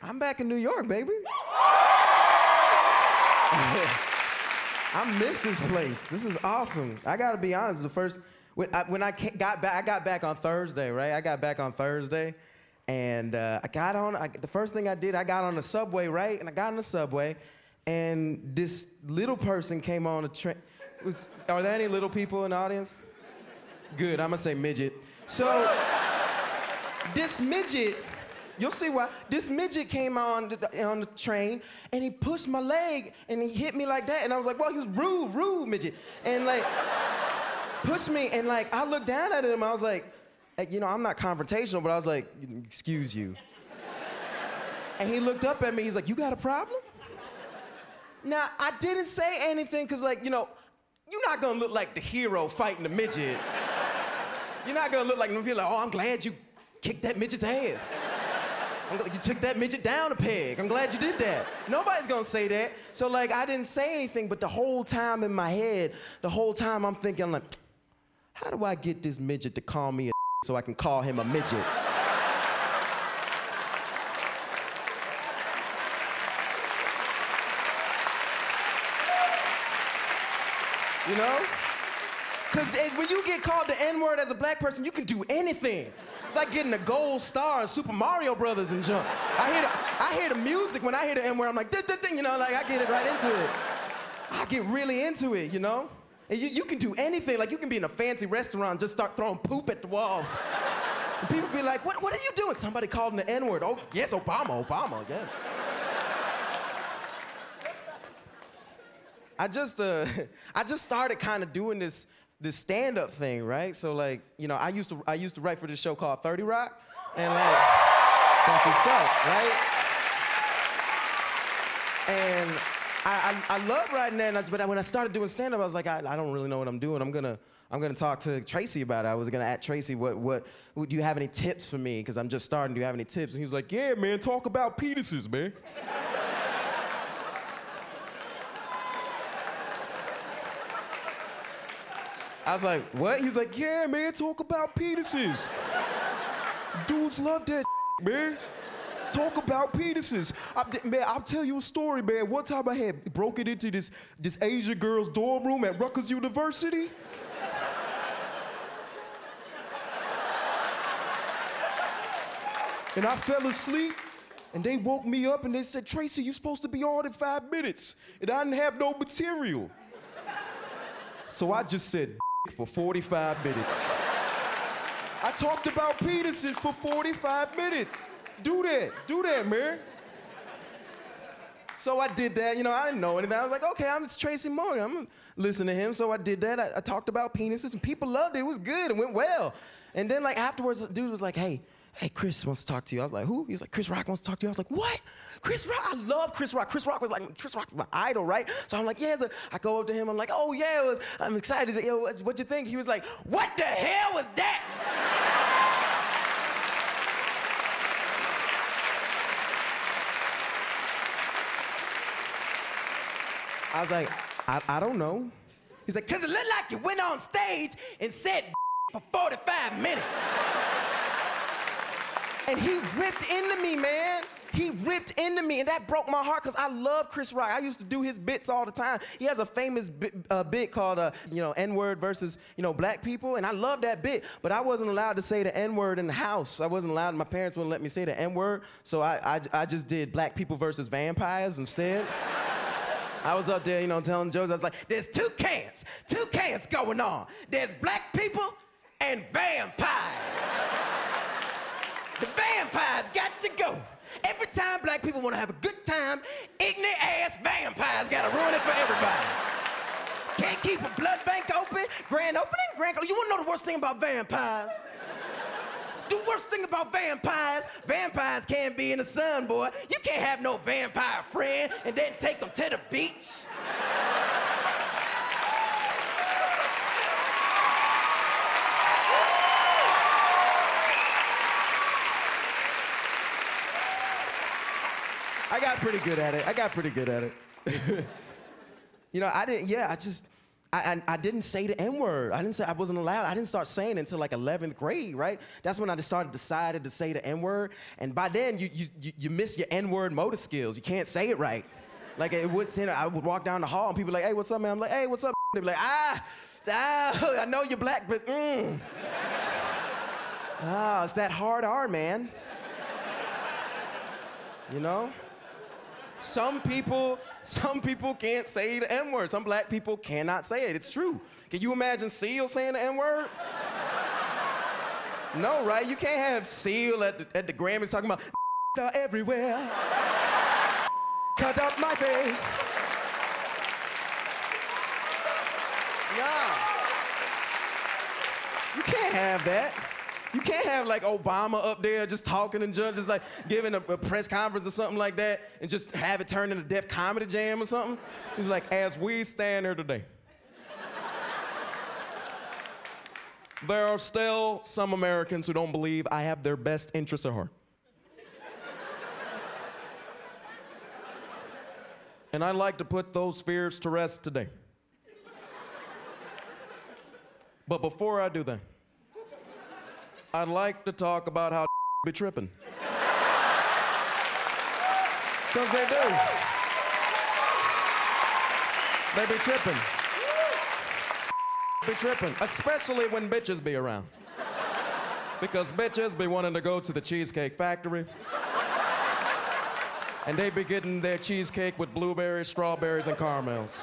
I'm back in New York, baby. I miss this place. This is awesome. I gotta be honest, when I got back on Thursday, right? I got back on Thursday, and the first thing I did, I got on the subway, right? And I got on the subway, and this little person came on the train. Are there any little people in the audience? Good, I'm gonna say midget. So, this midget, you'll see why. This midget came on the train, and he pushed my leg, and he hit me like that, and I was like, well, he was rude midget. And like, pushed me, and like, I looked down at him, I was like, you know, I'm not confrontational, but I was like, excuse you. And he looked up at me, he's like, you got a problem? Now, I didn't say anything, because like, you know, you're not gonna look like the hero fighting the midget. You're not gonna look like, you're like, oh, I'm glad you kicked that midget's ass. You took that midget down a peg. I'm glad you did that. Nobody's gonna say that. So like, I didn't say anything, but the whole time in my head, the whole time I'm thinking, I'm like, how do I get this midget to call me a so I can call him a midget? You know? Because when you get called the N-word as a black person, you can do anything. It's like getting a gold star in Super Mario Brothers and jump. I hear the music. When I hear the N-word, I'm like, you know, like I get it right into it. I get really into it, you know? And you can do anything. Like you can be in a fancy restaurant and just start throwing poop at the walls. And people be like, what are you doing? Somebody called him the N-word. Oh, yes, Obama, yes. I just started kind of doing this stand-up thing, right? So like, you know, I used to write for this show called 30 Rock, and like, that's what's up, right? And I love writing that, but when I started doing stand-up, I was like, I don't really know what I'm doing. I'm gonna talk to Tracy about it. I was gonna ask Tracy, what do you have any tips for me? Because I'm just starting. Do you have any tips? And he was like, yeah, man, talk about penises, man. I was like, what? He was like, yeah, man, talk about penises. Dudes love that man. Talk about penises. Man, I'll tell you a story, man. One time I had broken into this Asian girl's dorm room at Rutgers University. And I fell asleep, and they woke me up, and they said, Tracy, you're supposed to be on in 5 minutes. And I didn't have no material. So I just said, for 45 minutes. I talked about penises for 45 minutes. Do that, man. So I did that, you know, I didn't know anything. I was like, okay, I'm Tracy Morgan, I'm gonna listen to him. So I did that, I talked about penises, and people loved it, it was good, it went well. And then like afterwards, the dude was like, hey, Chris wants to talk to you. I was like, who? He's like, Chris Rock wants to talk to you. I was like, what? Chris Rock? I love Chris Rock. Chris Rock's my idol, right? So I'm like, yeah. So I go up to him. I'm like, oh, yeah, I'm excited. He's like, yo, what'd you think? He was like, what the hell was that? I was like, I don't know. He's like, because it looked like you went on stage and said for 45 minutes. And he ripped into me, man. He ripped into me, and that broke my heart because I love Chris Rock. I used to do his bits all the time. He has a famous bit called, N-word versus, black people, and I love that bit, but I wasn't allowed to say the N-word in the house. I wasn't allowed, my parents wouldn't let me say the N-word, so I just did black people versus vampires instead. I was up there, telling jokes. I was like, there's two camps going on. There's black people and vampires. The vampires got to go. Every time black people want to have a good time, ignorant ass vampires got to ruin it for everybody. Can't keep a blood bank open, grand opening, You want to know the worst thing about vampires? The worst thing about vampires can't be in the sun, boy. You can't have no vampire friend and then take them to the beach. I got pretty good at it. I didn't say the N-word. I wasn't allowed. I didn't start saying it until like 11th grade, right? That's when I decided to say the N-word. And by then, you miss your N-word motor skills. You can't say it right. Like, I would walk down the hall and people were like, hey, what's up, man? I'm like, hey, what's up? They'd be like, I know you're black, but it's that hard R, man. You know? Some people can't say the N-word. Some black people cannot say it. It's true. Can you imagine Seal saying the N-word? No, right? You can't have Seal at the Grammys talking about are everywhere. Cut up my face. Nah. You can't have that. You can't have like Obama up there just talking and just like giving a press conference or something like that and just have it turn into Def Comedy Jam or something. He's like, as we stand here today, there are still some Americans who don't believe I have their best interests at heart. And I'd like to put those fears to rest today. But before I do that, I'd like to talk about how be tripping. Because they do. They be tripping. Be tripping, especially when bitches be around. Because bitches be wanting to go to the Cheesecake Factory. And they be getting their cheesecake with blueberries, strawberries, and caramels.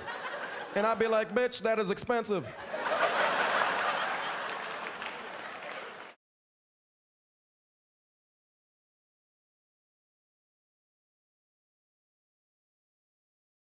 And I'd be like, bitch, that is expensive.